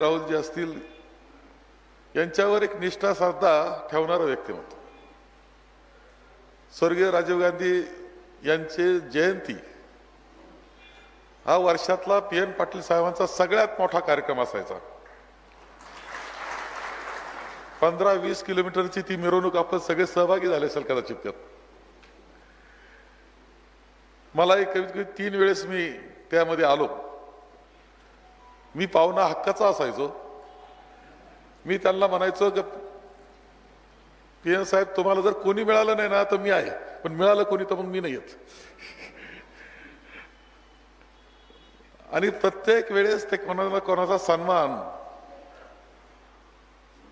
राऊत जे असतील यांच्यावर एक निष्ठा श्रद्धा ठेवणारं व्यक्तिमत्व. स्वर्गीय राजीव गांधी यांची जयंती हा वर्षातला PN पाटील साहेबांचा सगळ्यात मोठा कार्यक्रम असायचा. 15-20 किलोमीटरची ती मिरवणूक आपण सगळे सहभागी झाले असेल कदाचित त्यात. मलाही कमीत कमी 3 वेळेस मी त्यामध्ये आलो. मी पाहुणा हक्काचा असायचो. मी त्यांना म्हणायचो की PN साहेब तुम्हाला जर कोणी मिळालं नाही ना तर मी आहे, पण मिळालं कोणी तर मग मी नाही येत. आणि प्रत्येक वेळेस ते कोणाला कोणाचा सन्मान,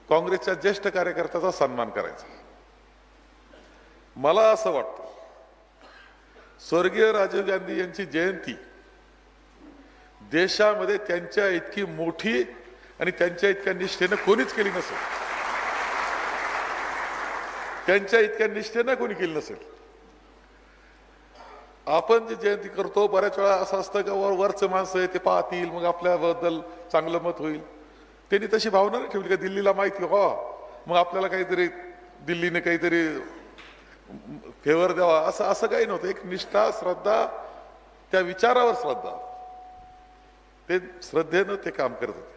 काँग्रेसच्या ज्येष्ठ कार्यकर्त्याचा सन्मान करायचा. मला असं वाटतं स्वर्गीय राजीव गांधी यांची जयंती देशामध्ये त्यांच्या इतकी मोठी आणि त्यांच्या इतक्या निष्ठेनं कोणीच केली नसेल. त्यांच्या इतक्या निष्ठेनं कोणी केली नसेल. आपण जी जयंती करतो बऱ्याच वेळा असं असतं का वरचं माणसं आहे ते पाहतील मग आपल्याबद्दल चांगलं मत होईल. त्यांनी तशी भावना नाही ठेवली का दिल्लीला माहिती हो मग आपल्याला काहीतरी दिल्लीने काहीतरी फेवर द्यावा, असं काही नव्हतं. एक निष्ठा, श्रद्धा, त्या विचारावर श्रद्धा, ते श्रद्धेनं ते काम करत होते.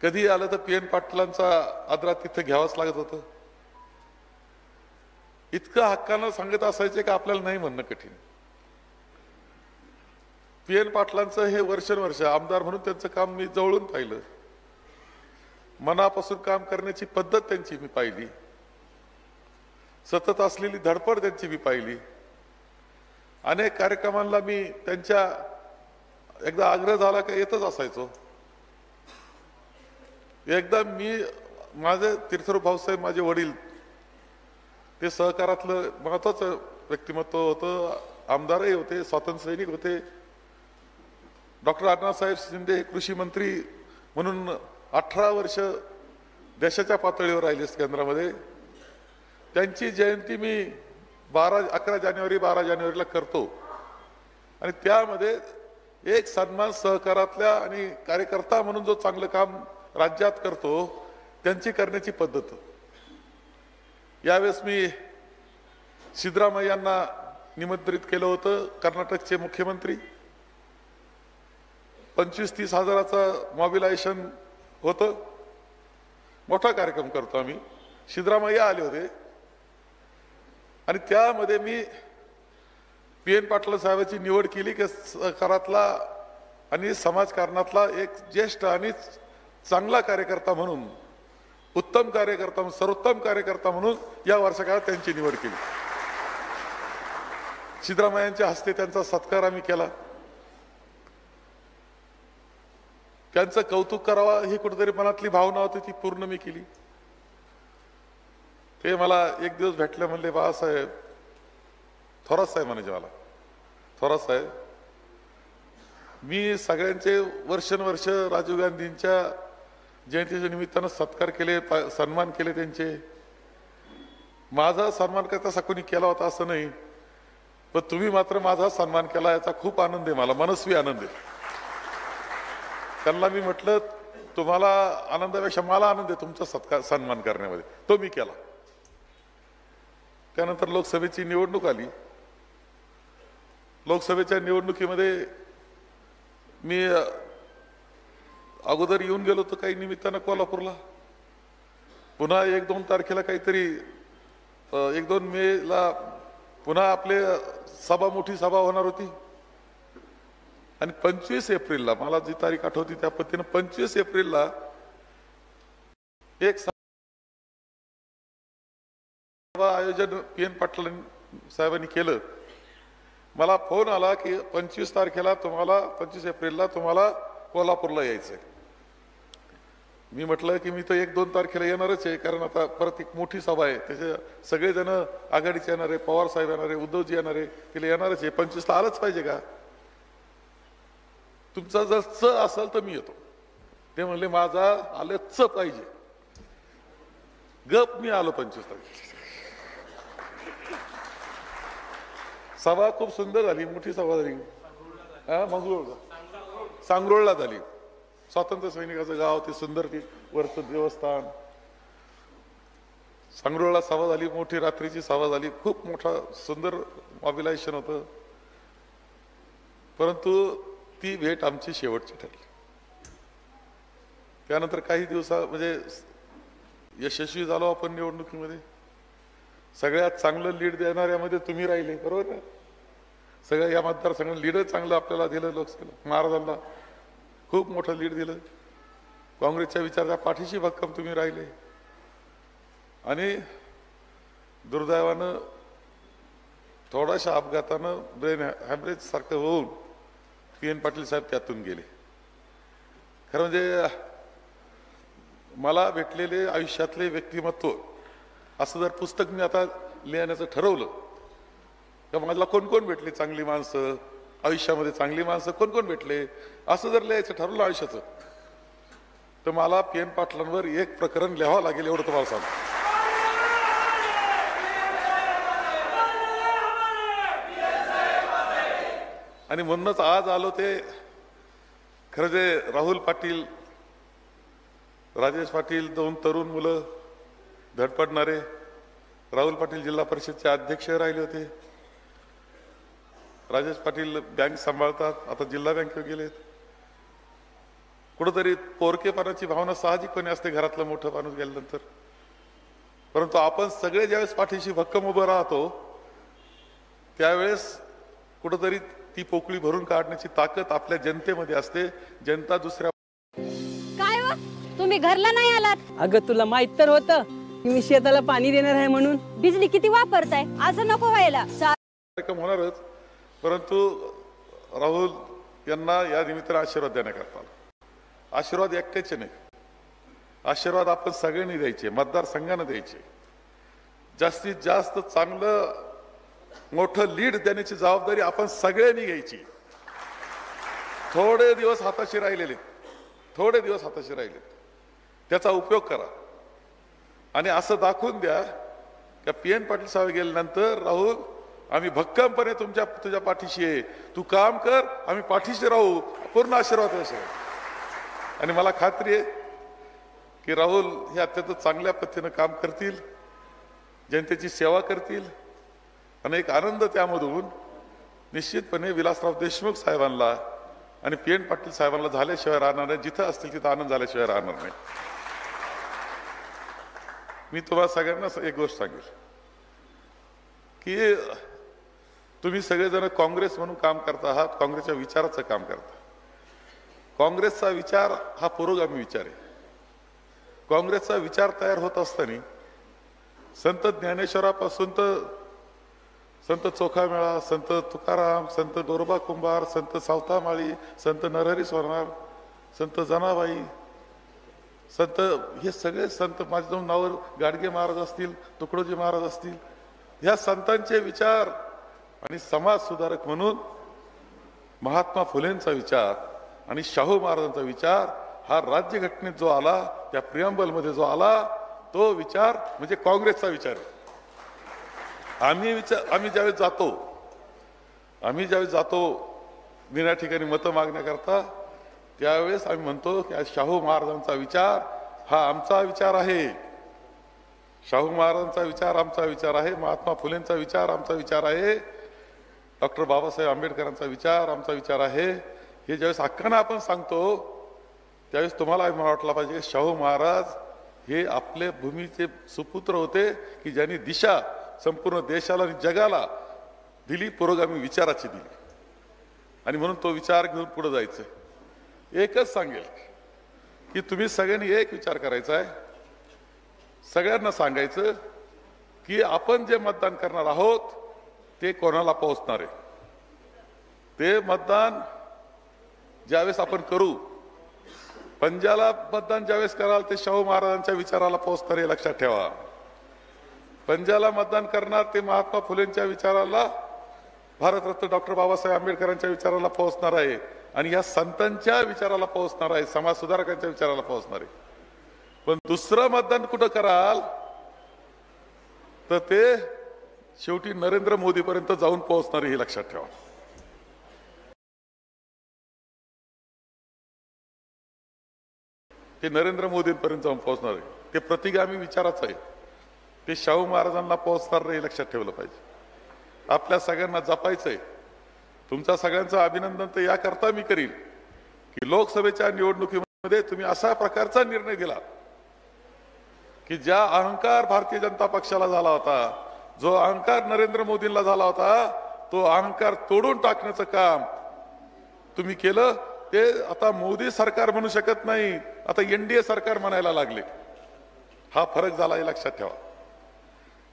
कधी आलं तर PN पाटलांचा आदरा तिथे घ्यावाच लागत होतं. इतकं हक्कानं सांगत असायचे की आपल्याला नाही म्हणणं कठीण. PN पाटलांचं हे वर्षानुवर्ष आमदार म्हणून त्यांचं काम मी जवळून पाहिलं. मनापासून काम करण्याची पद्धत त्यांची मी पाहिली. सतत असलेली धडपड त्यांची मी पाहिली. अनेक कार्यक्रमांना मी त्यांच्या एकदा आग्रह झाला का येतच असायचो. एकदा मी माझे तीर्थरूप भाऊसाहेब माझे वडील ते सहकारातलं महत्वाचं व्यक्तिमत्व होतं. आमदारही होते, स्वातंत्र्य सैनिक होते. डॉक्टर अण्णासाहेब शिंदे हे कृषी मंत्री म्हणून 18 वर्ष देशाच्या पातळीवर राहिले केंद्रामध्ये. त्यांची जयंती मी 11 जानेवारी 12 जानेवारीला करतो. आणि त्यामध्ये एक सन्मान सहकारातल्या आणि कार्यकर्ता म्हणून जो चांगलं काम राज्यात करतो त्यांची करण्याची पद्धत. यावेळेस मी सिद्धरामय्यांना निमंत्रित केलं होतं, कर्नाटकचे मुख्यमंत्री. 25-30 हजाराचं मोबिलायझेशन होतं. मोठा कार्यक्रम करतो आम्ही. सिद्धरामय्या आले होते आणि त्यामध्ये मी PN पाटील साहेबांची निवड केली की सहकारातला आणि समाजकारणातला एक ज्येष्ठ आणि चांगला कार्यकर्ता म्हणून, उत्तम कार्यकर्ता म्हणून, सर्वोत्तम कार्यकर्ता म्हणून या वर्षकाळात त्यांची निवड केली. सिद्धरामय्यांच्या हस्ते त्यांचा सत्कार आम्ही केला. त्यांचं कौतुक करावा ही कुठेतरी मनातली भावना होती, ती पूर्ण मी केली. ते मला एक दिवस भेटले, म्हणले बाळासाहेब, थोरात साहेब म्हणायचे मला, थोरात साहेब मी सगळ्यांचे वर्षानुवर्ष राजीव गांधींच्या जयंतीच्या निमित्तानं सत्कार केले, सन्मान केले त्यांचे. माझा सन्मान करता कोणी केला होता असं नाही, पण तुम्ही मात्र माझा सन्मान केला याचा खूप आनंद आहे मला, मनस्वी आनंद आहे. त्यांना मी म्हटलं तुम्हाला आनंदापेक्षा मला आनंद आहे तुमचा सत्कार सन्मान करण्यामध्ये, तो मी केला. त्यानंतर लोकसभेची निवडणूक आली. लोकसभेच्या निवडणुकीमध्ये मी अगोदर येऊन गेलो होतो काही निमित्तानं कोल्हापूरला. पुन्हा 1-2 तारखेला काहीतरी 1-2 मेला पुन्हा आपले मोठी सभा होणार होती. आणि 25 एप्रिलला मला जी तारीख आठवती त्या पद्धतीनं 25 एप्रिलला एक सभा आयोजन PN पाटील साहेबांनी केलं. मला फोन आला की 25 तारखेला तुम्हाला, 25 एप्रिलला तुम्हाला कोल्हापूरला यायचंय. मी म्हटलं की मी तर 1-2 तारखेला येणारच आहे, कारण आता परत एक मोठी सभा आहे, त्याचे सगळेजण आघाडीचे येणार आहे, पवार साहेब येणार आहे, उद्धवजी येणार आहे, तिला येणारच आहे. 25ला आलंच पाहिजे का? तुमचा जर च असेल तर मी येतो. ते म्हणले माझा आले च पाहिजे. गप मी आलो 25 तारखेला. सभा खूप सुंदर झाली, मोठी सभा झाली. मंगळूर सांगरोळला झाली. स्वातंत्र्य सैनिकाचं गाव, ते सुंदर ते वरचं देवस्थान, सांगरोळला सभा झाली, मोठी रात्रीची सभा झाली, खूप मोठा सुंदर मॉबिलायझेशन होतं. परंतु ती भेट आमची शेवटची ठरली. त्यानंतर काही म्हणजे यशस्वी झालो आपण निवडणुकीमध्ये. सगळ्यात चांगलं लीड देणाऱ्यामध्ये तुम्ही राहिले, बरोबर ना? सगळ्या या मतदारसंघात लीड चांगलं आपल्याला दिलं. लोकसभेला महाराजांना खूप मोठं लीड दिलं. काँग्रेसच्या विचाराच्या पाठीशी भक्कम तुम्ही राहिले. आणि दुर्दैवानं थोड्याशा अपघातानं ब्रेन हॅमरेज सारखं होऊन PN पाटील साहेब त्यातून गेले. खरं म्हणजे मला भेटलेले आयुष्यातले व्यक्तिमत्व असं जर पुस्तक मी आता लिहिण्याचं ठरवलं तर मला कोण कोण भेटले चांगली माणसं, आयुष्यामध्ये चांगली माणसं कोण कोण भेटले, असं जर लिहायचं ठरवलं आयुष्याचं, तर मला PN पाटलांवर एक प्रकरण लिहावं लागेल, एवढं तुम्हाला सांगतो. आणि म्हणूनच आज आलो ते खरं जे राहुल पाटील, राजेश पाटील, दोन तरुण मुलं धडपडणारे. राहुल पाटील जिल्हा परिषदचे अध्यक्ष राहिले होते. राजेश पाटील बँक सांभाळतात, आता जिल्हा बँकेवर गेलेत. कुठंतरी पोरकेपणाची भावना साहजिकपणे असते घरातलं मोठं माणूस गेल्यानंतर. परंतु आपण सगळे ज्यावेळेस पाठीशी भक्कम उभं राहतो त्यावेळेस कुठंतरी ती पोकळी भरून काढण्याची ताकद आपल्या जनतेमध्ये असते. जनता दुसऱ्या काय हो, तुम्ही घरला नाही आलात? अगं तुला माहित तर होतं की मी शेताला पाणी देणार आहे म्हणून. बिजली किती वापरताय, असं नको व्हायला. कार्यक्रम होणारच, परंतु राहुल यांना या निमित्ताने आशीर्वाद देण्याकरता आशीर्वाद एकट्याचे नाही, आशीर्वाद आपण सगळ्यांनी द्यायचे, मतदारसंघाने द्यायचे. जास्तीत जास्त चांगलं मोठं लीड देण्याची जबाबदारी आपण सगळ्यांनी घ्यायची. थोडे दिवस हाताशी राहिलेले, थोडे दिवस हाताशी राहिले, त्याचा उपयोग करा. आणि असं दाखवून द्या की PN पाटील साहेब गेल्यानंतर राहुल आम्ही भक्कमपणे तुझ्या पाठीशी आहे, तू काम कर, आम्ही पाठीशी राहू, पूर्ण आशीर्वाद असेल. आणि मला खात्री आहे की राहुल हे अत्यंत चांगल्या पद्धतीनं काम करतील, जनतेची सेवा करतील. आणि एक आनंद त्यामधून निश्चितपणे विलासराव देशमुख साहेबांना आणि PN पाटील साहेबांना झाल्याशिवाय राहणार नाही. जिथं असतील तिथं आनंद झाल्याशिवाय राहणार नाही. मी तुम्हाला सगळ्यांना एक गोष्ट सांगेल की तुम्ही सगळेजण काँग्रेस म्हणून काम करता आहात, काँग्रेसच्या विचाराचं काम करता. काँग्रेसचा विचार हा पुरोगामी विचार आहे. काँग्रेसचा विचार तयार होत असताना संत ज्ञानेश्वरापासून तर संत चोखामेळा, संत तुकाराम, संत गोरोबा कुंभार, संत सावतामाळी, संत नरहरी सोनार, संत जनाबाई, संत हे सगळे संत, माझ्या नावावर गाडगे महाराज असतील, तुकडोजी महाराज असतील, ह्या संतांचे विचार आणि समाज सुधारक म्हणून महात्मा फुलेंचा विचार आणि शाहू महाराजांचा विचार हा राज्यघटनेत जो आला, त्या प्रिअम्बलमध्ये जो आला, तो विचार म्हणजे काँग्रेसचा विचार आहे. आम्ही ज्यावेळेस जातो निऱ्या ठिकाणी मतं मागण्याकरता, त्यावेळेस आम्ही म्हणतो की शाहू महाराजांचा विचार हा आमचा विचार आहे. शाहू महाराजांचा विचार आमचा विचार आहे. महात्मा फुलेंचा विचार आमचा विचार आहे. डॉक्टर बाबासाहेब आंबेडकरांचा विचार आमचा विचार आहे. हे ज्यावेळेस हक्कानं आपण सांगतो त्यावेळेस तुम्हाला मला वाटलं पाहिजे शाहू महाराज हे आपल्या भूमीचे सुपुत्र होते की ज्यांनी दिशा संपूर्ण देशाला आणि जगाला दिली, पुरोगामी विचाराची दिली. आणि म्हणून तो विचार घेऊन पुढे जायचं. एकच सांगेल की तुम्ही सगळ्यांनी एक विचार करायचा आहे. सगळ्यांना सांगायचं की आपण जे मतदान करणार आहोत ते कोणाला पोहोचणार आहे. ते मतदान ज्यावेळेस आपण करू, पंजाला मतदान ज्यावेळेस कराल ते शाहू महाराजांच्या विचाराला पोहोचणार आहे, लक्षात ठेवा. पंजाला मतदान करणार ते महात्मा फुलेंच्या विचाराला, भारतरत्न डॉक्टर बाबासाहेब आंबेडकरांच्या विचाराला पोहोचणार आहे. आणि या संतांच्या विचाराला पोहोचणार आहे, समाज सुधारकांच्या विचाराला पोहोचणार आहे. पण दुसरं मतदान कुठं कराल तर ते शेवटी नरेंद्र मोदी पर्यंत जाऊन पोहोचणार आहे, हे लक्षात ठेवा. हे नरेंद्र मोदींपर्यंत जाऊन पोहोचणार आहे. ते प्रतिगामी विचाराचं आहे. ते शाहू महाराजांना पोहोचणार नाही, लक्षात ठेवलं पाहिजे. आपल्या सगळ्यांना जपायचंय. तुमच्या सगळ्यांचं अभिनंदन तर याकरता मी करील की लोकसभेच्या निवडणुकीमध्ये तुम्ही अशा प्रकारचा निर्णय दिला की ज्या अहंकार भारतीय जनता पक्षाला झाला होता, जो अहंकार नरेंद्र मोदींना झाला होता, तो अहंकार तोडून टाकण्याचं काम तुम्ही केलं. ते आता मोदी सरकार म्हणू शकत नाही, आता एनडीए सरकार म्हणायला लागले. हा फरक झाला हे लक्षात ठेवा.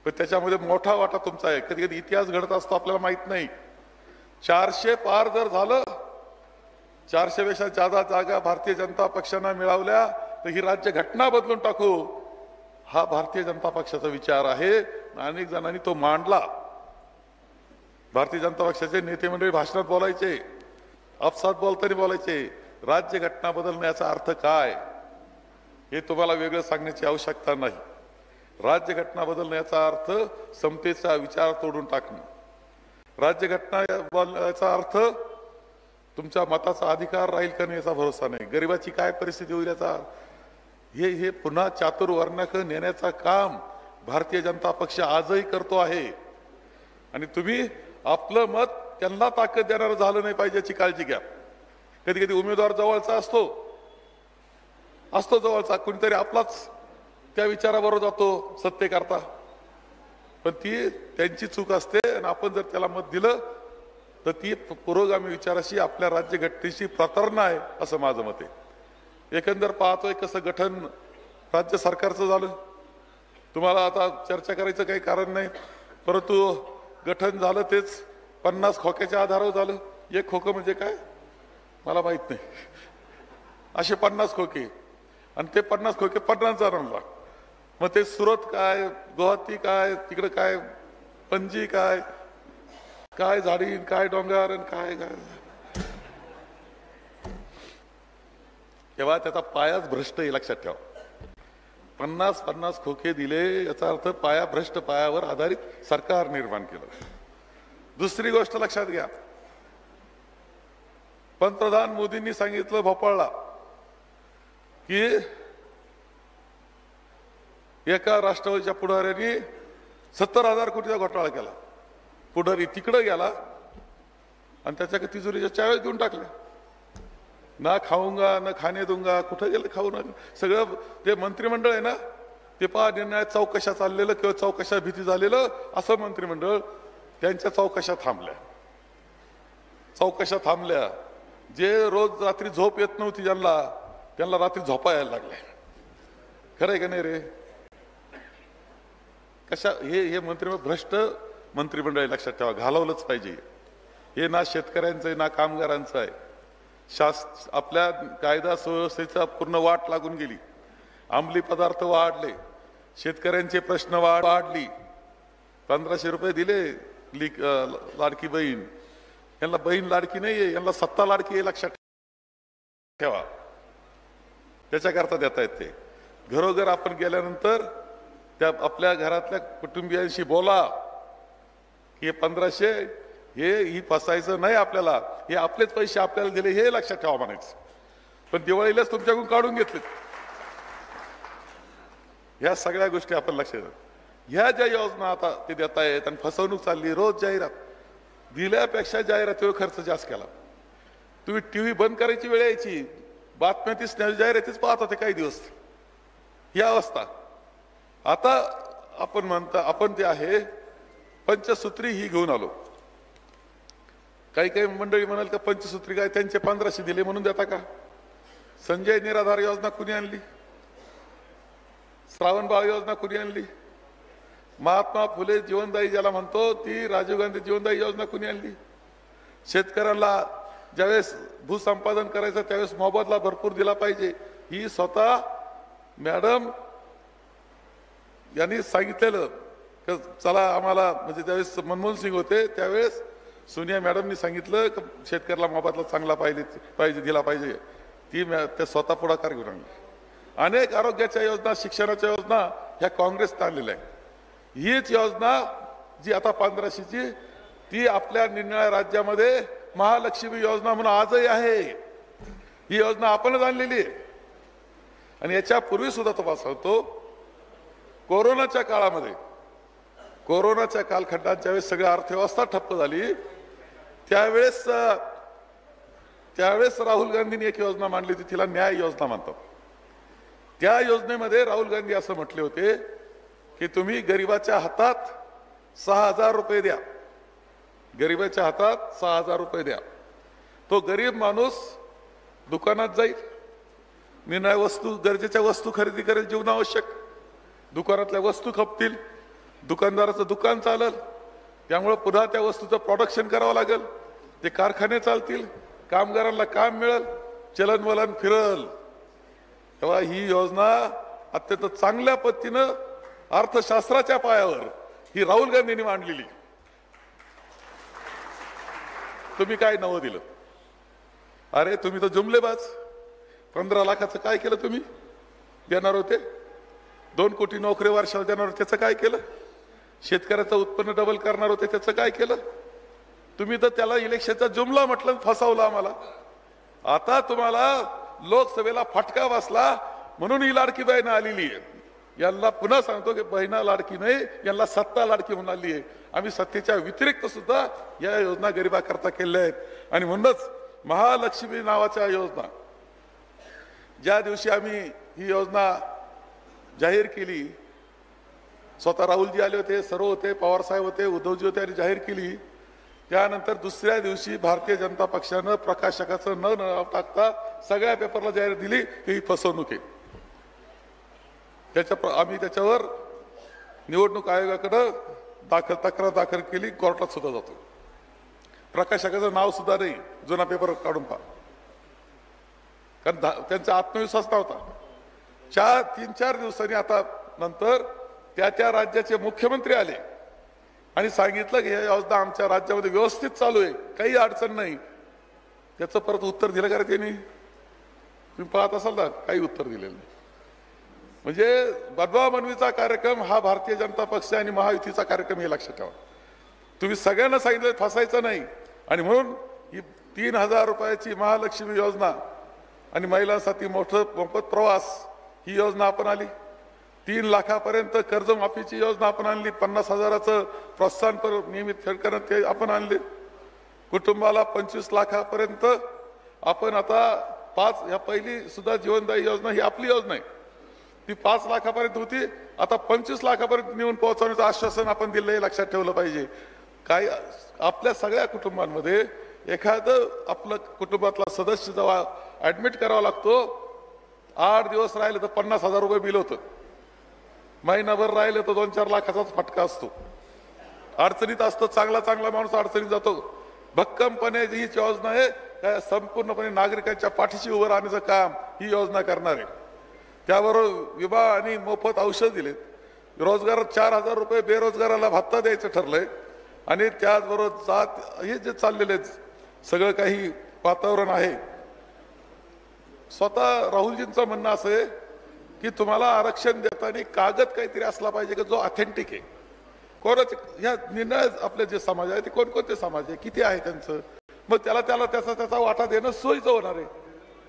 पण त्याच्यामध्ये मोठा वाटा तुमचा आहे. कधी कधी इतिहास घडत असतो आपल्याला माहित नाही. 400 पार जर झालं, 400 पेक्षा जादा जागा भारतीय जनता पक्षांना मिळवल्या तर ही राज्य घटना बदलून टाकू, हा भारतीय जनता पक्षाचा विचार आहे. अनेक जणांनी तो मांडला. भारतीय जनता पक्षाचे नेते मंडळी भाषणात बोलायचे, आपसात बोलताना बोलायचे. राज्य घटना बदलण्याचा अर्थ काय हे तुम्हाला वेगळं सांगण्याची आवश्यकता नाही. राज्य घटना बदलण्याचा अर्थ समतेचा विचार तोडून टाकणं. राज्य घटना बदलण्याचा अर्थ तुमच्या मताचा अधिकार राहील का नाही याचा भरोसा नाही. गरिबाची काय परिस्थिती होईल याचा हे पुन्हा चातुर्वर्ण्याकडे नेण्याचा काम भारतीय जनता पक्ष आजही करतो आहे. आणि तुम्ही आपलं मत त्यांना ताकद देणारं झालं नाही पाहिजे याची काळजी घ्या. कधी कधी उमेदवार जवळचा असतो जवळचा, कुणीतरी आपलाच त्या विचाराबरोबर जातो सत्तेकरता, पण ती त्यांची चूक असते. आणि आपण जर त्याला मत दिलं तर ती पुरोगामी विचाराशी आपल्या राज्य घटनेशी प्रतारणा आहे असं माझं मत आहे. एकंदर पाहतोय कसं गठन राज्य सरकारचं झालं. तुम्हाला आता चर्चा करायचं काही कारण नाही, परंतु गठन झालं तेच 50 खोक्याच्या आधारावर झालं. एक खोकं म्हणजे काय मला माहित नाही. असे 50 खोके आणि ते 50 खोके 50 जणांना. मग ते सुरत काय, गुवाहाटी काय, तिकडं काय पणजी काय, काय झाडी काय डोंगर आणि काय काय, तेव्हा त्याचा पायाच भ्रष्ट आहे लक्षात ठेवा. 50 खोके दिले याचा अर्थ पाया भ्रष्ट पायावर आधारित सरकार निर्माण केलं. दुसरी गोष्ट लक्षात घ्या, पंतप्रधान मोदींनी सांगितलं भोपाळला की एका राष्ट्रवादीच्या पुढाऱ्यांनी 70,000 कोटीचा घोटाळा केला. पुढारी तिकडे गेला आणि त्याच्या तिजोरीच्या चाव्या देऊन टाकल्या. ना खाऊंगा ना खाणे दूंगा, कुठं गेलं खाऊ ना. सगळं ते मंत्रिमंडळ आहे ना, ते पहा निर्णयात चौकशा चाललेलं किंवा चौकशा भीती झालेलं असं मंत्रिमंडळ, त्यांच्या चौकशा थांबल्या. जे रोज रात्री झोप येत नव्हती त्यांना रात्री झोपा यायला लागल्या. खरंय का नाही रे? कशा हे मंत्रिमंडळ भ्रष्ट मंत्रिमंडळ लक्षात ठेवा. घालवलंच पाहिजे. हे ना शेतकऱ्यांचं आहे ना कामगारांचं आहे. आपल्या कायदा सुव्यवस्थेचा पूर्ण वाट लागून गेली. अंमली पदार्थ वाढले, शेतकऱ्यांचे प्रश्न वाढली. 1500 रुपये दिले लाडकी बहीण, यांना बहीण लाडकी नाहीये, यांना सत्ता लाडकी आहे लक्षात ठेवा. त्याच्याकरता देता येत ते. घरोघर आपण गेल्यानंतर त्या आपल्या घरातल्या कुटुंबियांशी बोला की हे 1500 ही फसायचं नाही आपल्याला, हे आपलेच पैसे आपल्याला दिले हे लक्षात ठेवा म्हणायचं. पण दिवाळीलाच तुमच्याकडून काढून घेतलेत. ह्या सगळ्या गोष्टी आपण लक्षात ठेवा. ह्या ज्या योजना आता ते देता येत आणि फसवणूक चालली. रोज जाहिरात दिल्यापेक्षा जाहिरातीवर खर्च जास्त केला. तुम्ही टीव्ही बंद करायची वेळ यायची, बातम्या तीच जाहिरातीच पाहत होते काही दिवस. ही अवस्था. आता आपण ते आहे पंचसूत्री ही घेऊन आलो. काही मंडळी म्हणाल का पंचसूत्री काय त्यांचे 1500 दिले म्हणून देता का? संजय निराधार योजना कुणी आणली? श्रावणबाळ योजना कुणी आणली? महात्मा फुले जीवनदायी ज्याला म्हणतो ती राजीव गांधी जीवनदायी योजना कुणी आणली? शेतकऱ्यांना ज्यावेळेस भूसंपादन करायचं त्यावेळेस मोबदला भरपूर दिला पाहिजे, ही स्वतः मॅडम यांनी सांगितलेलं. चला आम्हाला, म्हणजे त्यावेळेस मनमोहन सिंग होते त्यावेळेस सोनिया मॅडमनी सांगितलं की शेतकऱ्याला मोबदला चांगला दिला पाहिजे. त्या स्वतः पुढाकार घेऊन आणली. अनेक आरोग्याच्या योजना, शिक्षणाच्या योजना ह्या काँग्रेसने आणलेल्या आहे. हीच योजना जी आता 1500ची ती आपल्या निरनिराळ्या राज्यामध्ये महालक्ष्मी योजना म्हणून आजही आहे. ही योजना आपणच आणलेली आहे. आणि याच्यापूर्वी सुद्धा तुम्हाला सांगतो, कोरोनाच्या काळामध्ये, कोरोनाच्या कालखंडात ज्यावेळेस सगळी अर्थव्यवस्था ठप्प झाली, त्यावेळेस राहुल गांधींनी एक योजना मांडली होती, तिला न्याय योजना म्हणतात. त्या योजनेमध्ये राहुल गांधी असं म्हटले होते की तुम्ही गरिबाच्या हातात 6,000 रुपये द्या, गरिबाच्या हातात 6,000 रुपये द्या. तो गरीब माणूस दुकानात जाईल, निर्णय वस्तू, गरजेच्या वस्तू खरेदी करेल, जीवनावश्यक. दुकानातल्या वस्तू खपतील, दुकानदाराचं दुकान चालेल, त्यामुळे पुन्हा त्या वस्तूचं प्रोडक्शन करावं लागेल, ते कारखाने चालतील, कामगारांना काम मिळेल, चलनवलन फिरल. तेव्हा ही योजना अत्यंत चांगल्या पद्धतीनं अर्थशास्त्राच्या पायावर ही राहुल गांधींनी मांडलेली. तुम्ही काय नवं दिलं? अरे तुम्ही तर जुमलेबाज. 15 लाखाचं काय केलं तुम्ही? देणार होते 2 कोटी नोकरी वर्षाला देणार होते, त्याचं काय केलं? शेतकऱ्याचं उत्पन्न डबल करणार होते, त्याचं काय केलं? तुम्ही तर त्याला इलेक्शनचा जुमला म्हटलं, फसवलं आम्हाला. आता तुम्हाला लोकसभेला फटका बसला म्हणून ही लाडकी बहीण आलेली आहे. यांना पुन्हा सांगतो की बहिणा लाडकी नाही, यांना सत्ता लाडकी म्हणून आली आहे. आम्ही सत्तेच्या व्यतिरिक्त सुद्धा या योजना गरिबाकरता केल्या आहेत. आणि म्हणूनच महालक्ष्मी नावाच्या योजना, ज्या दिवशी आम्ही ही योजना जाहीर केली, स्वतः राहुलजी आले होते, सर्व होते, पवार साहेब होते, उद्धवजी होते, आणि जाहीर केली. त्यानंतर दुसऱ्या दिवशी भारतीय जनता पक्षानं प्रकाशकाचं न टाकता सगळ्या पेपरला जाहीर दिली की ही फसवणूक आहे. आम्ही त्याच्यावर निवडणूक आयोगाकडे तक्रार दाखल केली, कोर्टात सुद्धा जातो. प्रकाशकाचं नाव सुद्धा नाही, जुना पेपर काढून पहा, कारण त्यांचा आत्मविश्वास नव्हता. 3-4 दिवसांनी आता नंतर त्या राज्याचे मुख्यमंत्री आले आणि सांगितलं की ही योजना आमच्या राज्यामध्ये व्यवस्थित चालू आहे, काही अडचण नाही. त्याचं परत उत्तर दिलं का त्यांनी? तुम्ही पाहत असाल ना, काही उत्तर दिलेलं नाही. म्हणजे बनवा बनवीचा कार्यक्रम हा भारतीय जनता पक्ष आणि महायुतीचा कार्यक्रम, हे लक्षात ठेवा. तुम्ही सगळ्यांना सांगितलं फसायचं नाही. आणि म्हणून ही 3,000 रुपयाची महालक्ष्मी योजना आणि महिलांसाठी मोफत प्रवास ही योजना आपण आली. 3 लाखापर्यंत कर्जमाफीची योजना आपण आणली. 50,000चं प्रोत्साहन नियमित फेड करणं ते आपण आणले. कुटुंबाला 25 लाखापर्यंत आपण आता 5, ह्या पहिली सुद्धा जीवनदायी योजना ही आपली योजना आहे, ती 5 लाखापर्यंत होती, आता 25 लाखापर्यंत नेऊन पोहोचवण्याचं आश्वासन आपण दिलं, हे लक्षात ठेवलं पाहिजे. काय आपल्या सगळ्या कुटुंबांमध्ये एखादं आपलं कुटुंबातला सदस्य जेव्हा ऍडमिट करावा लागतो, 8 दिवस राहिले तर 50,000 रुपये बिल होतं, महिनाभर राहिले तर 2-4 लाखाचाच फटका असतो. अडचणीत असतो, चांगला माणूस अडचणीत जातो. भक्कमपणे ही योजना आहे, संपूर्णपणे नागरिकांच्या पाठीशी उभं राहण्याचं काम ही योजना करणार आहे. त्याबरोबर विमा आणि मोफत औषध दिलेत. रोजगारात 4,000 रुपये बेरोजगाराला भत्ता द्यायचं ठरलंय. आणि त्याचबरोबर हे जे चाललेले सगळं काही वातावरण आहे, स्वतः राहुलजींचं म्हणणं असं आहे की तुम्हाला आरक्षण देताना कागद काहीतरी असला पाहिजे की जो ऑथेंटिक आहे. कोणाचे ह्या निर्णय आपले जे समाज आहे ते कोणकोणते समाज आहे, किती आहे त्यांचं, मग त्याला त्याचा वाटा देणं सोयीचं होणार आहे.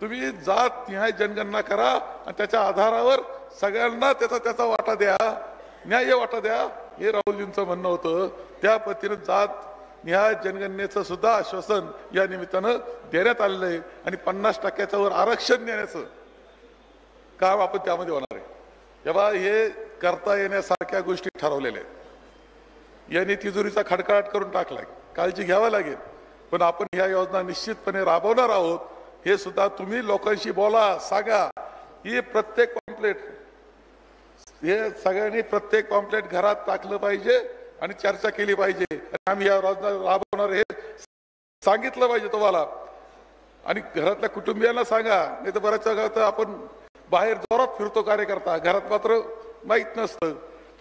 तुम्ही जात न्याय जनगणना करा आणि त्याच्या आधारावर सगळ्यांना त्याचा वाटा द्या, न्याय वाटा द्या, हे राहुलजींचं म्हणणं होतं. त्या पद्धतीनं जात न्याय जनगणनेचं सुद्धा आश्वासन या निमित्तानं देण्यात आलेलं आहे. आणि 50% वर आरक्षण देण्याचं काम आपण त्यामध्ये होणार आहे. तेव्हा हे करता येण्यासारख्या गोष्टी ठरवलेल्या आहेत. यांनी तिजोरीचा खडखडाट करून टाकलाय, काळजी घ्यावी लागेल. पण आपण ह्या योजना निश्चितपणे राबवणार आहोत. हे सुद्धा तुम्ही लोकांशी बोला, सांगा. ही प्रत्येक पॉम्पलेट, हे सगळ्यांनी प्रत्येक पॉम्पलेट घरात टाकलं पाहिजे आणि चर्चा केली पाहिजे. आम्ही या योजना राबवणार हे सांगितलं पाहिजे तुम्हाला. आणि घरातल्या कुटुंबियांना सांगा. नाही तर बऱ्याच वेळा आपण बाहेर जोरात फिरतो कार्यकर्ता, घरात मात्र माहीत नसतं.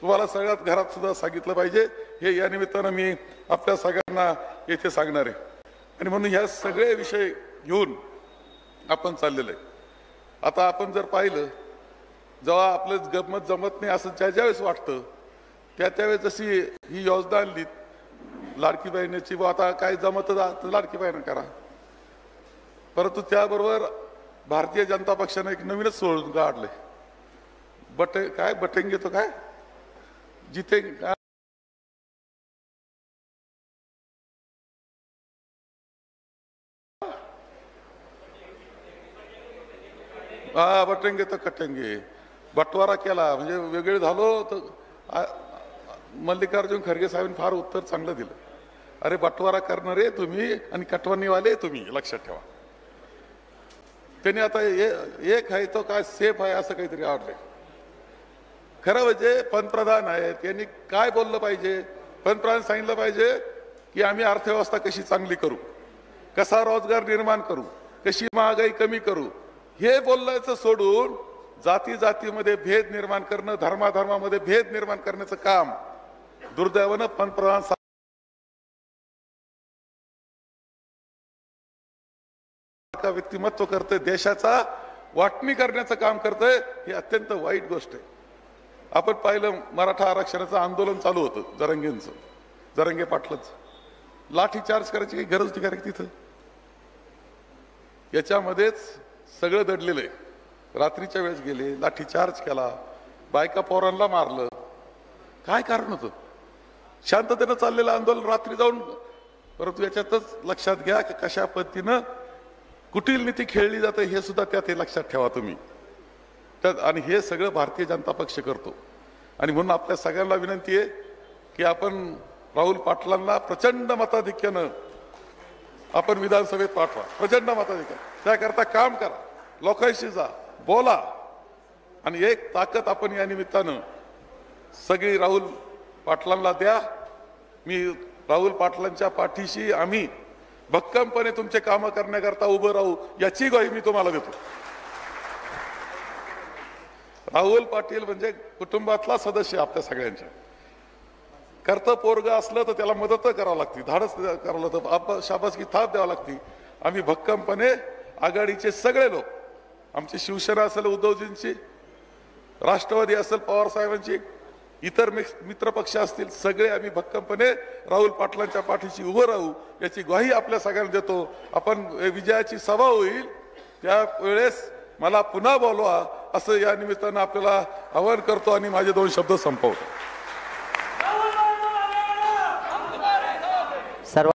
तुम्हाला सगळ्यात घरात सुद्धा सांगितलं पाहिजे. हे या निमित्तानं मी आपल्या सगळ्यांना येथे सांगणार आहे. आणि म्हणून ह्या सगळे विषय घेऊन आपण चाललेलं आहे. आता आपण जर पाहिलं, जेव्हा आपलं गमत जमत नाही असं ज्यावेळेस वाटतं, त्यावेळेस जशी ही योजना आणली लाडकी बहिणीची, आता काय जमत लाडकी बहीण करा, परंतु त्याबरोबर भारतीय जनता पक्षाने एक नवीनच सोडून काढले, काय बटेंगे तो काय जिथे बटेंगे तर कटेंगे, बटवारा केला म्हणजे वेगळे झालो तर मल्लिकार्जुन खरगे साहेबांनी फार उत्तर चांगलं दिलं. अरे बटवारा करणारे तुम्ही आणि कटवणीवाले तुम्ही, लक्षात ठेवा. त्यांनी आता एक आहे तो काय सेफ आहे असं काहीतरी आवडले. खरं म्हणजे पंतप्रधान आहेत, त्यांनी काय बोललं पाहिजे? पंतप्रधान सांगितलं पाहिजे की आम्ही अर्थव्यवस्था कशी चांगली करू, कसा रोजगार निर्माण करू, कशी महागाई कमी करू. हे बोलायचं सोडून जाती जातीमध्ये भेद निर्माण करणं, धर्माधर्मामध्ये भेद निर्माण करण्याचं काम दुर्दैवानं पंतप्रधान व्यक्तिमत्व करतंय, देशाचा वाटणी करण्याचं काम करतंय. ही अत्यंत वाईट गोष्ट आहे. आपण पाहिलं मराठा आरक्षणाचं आंदोलन चालू होतं जरांगेंचं, जरांगे पाटलांचं. लाठी चार्ज करायची काही गरज नाही का तिथं? याच्यामध्येच सगळं दडलेलं आहे. रात्रीच्या वेळेस गेले, लाठी चार्ज केला, बायका पोरांना मारलं. काय कारण होतं? शांततेनं चाललेलं आंदोलन रात्री जाऊन. परंतु याच्यातच लक्षात घ्या की कशा पद्धतीनं कुटील नीती खेळली जाते हे सुद्धा त्यात हे लक्षात ठेवा तुम्ही. आणि हे सगळं भारतीय जनता पक्ष करतो. आणि म्हणून आपल्या सगळ्यांना विनंती आहे की आपण राहुल पाटलांना प्रचंड मताधिक्यानं आपण विधानसभेत पाठवा, प्रचंड मताधिक्यानं. त्याकरता काम करा, लोकांशी जा, बोला. आणि एक ताकद आपण या निमित्तानं सगळी राहुल पाटलांना द्या. मी राहुल पाटलांच्या पाठीशी आम्ही भक्कमपणे तुमचे कामं करण्याकरता उभं राहू याची ग्वाही मी तुम्हाला देतो. राहुल पाटील म्हणजे कुटुंबातला सदस्य आपल्या सगळ्यांच्या. करतं पोरगं असलं तर त्याला मदत करावं लागते, धाडस करावं लागतं, शाबासकी थाप द्यावं लागते. आम्ही भक्कमपणे आघाडीचे सगळे लोक, आमची शिवसेना असेल उद्धवजींची, राष्ट्रवादी असेल पवार साहेबांची, इतर मित्र पक्ष असतील, सगळे आम्ही भक्कमपणे राहुल पाटलांच्या पाठीशी उभं राहू याची ग्वाही आपल्या सगळ्यांना देतो. आपण विजयाची सभा होईल त्यावेळेस मला पुन्हा बोलवा असं या निमित्तानं आपल्याला आवाहन करतो आणि माझे 2 शब्द संपवतो.